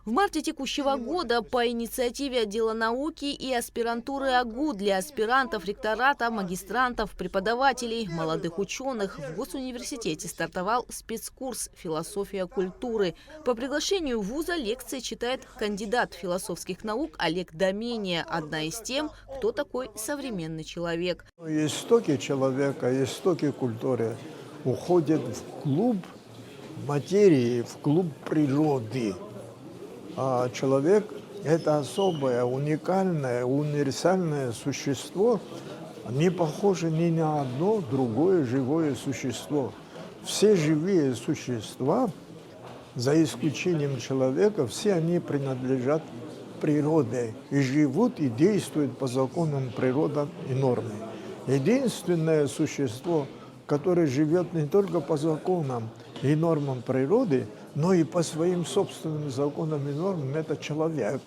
В марте текущего года по инициативе отдела науки и аспирантуры АГУ для аспирантов, ректората, магистрантов, преподавателей, молодых ученых в Госуниверситете стартовал спецкурс «Философия культуры». По приглашению вуза лекции читает кандидат философских наук Олег Домения. Одна из тем, кто такой современный человек. Истоки человека, истоки культуры уходят вглубь материи, вглубь природы. А человек – это особое, уникальное, универсальное существо, не похоже ни на одно другое живое существо. Все живые существа, за исключением человека, все они принадлежат природе и живут и действуют по законам природы и нормы. Единственное существо, которое живет не только по законам и нормам природы, но и по своим собственным законам и нормам – это человек.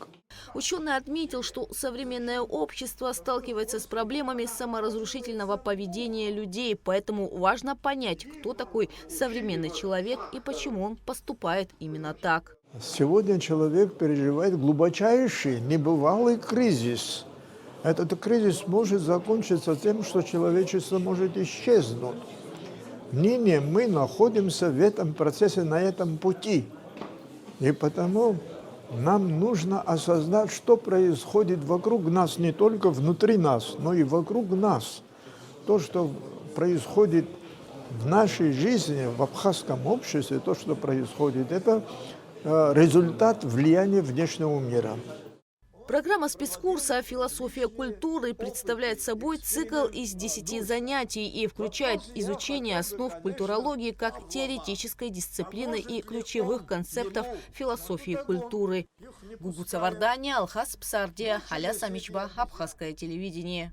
Ученый отметил, что современное общество сталкивается с проблемами саморазрушительного поведения людей, поэтому важно понять, кто такой современный человек и почему он поступает именно так. Сегодня человек переживает глубочайший, небывалый кризис. Этот кризис может закончиться тем, что человечество может исчезнуть. Ныне мы находимся в этом процессе, на этом пути. И потому нам нужно осознать, что происходит вокруг нас, не только внутри нас, но и вокруг нас. То, что происходит в нашей жизни, в абхазском обществе, то, что происходит, это результат влияния внешнего мира. Программа спецкурса «Философия культуры» представляет собой цикл из 10 занятий и включает изучение основ культурологии как теоретической дисциплины и ключевых концептов философии культуры. Гугуца Вардания, Алхас Псардия, Халя Самичба, Абхазское телевидение.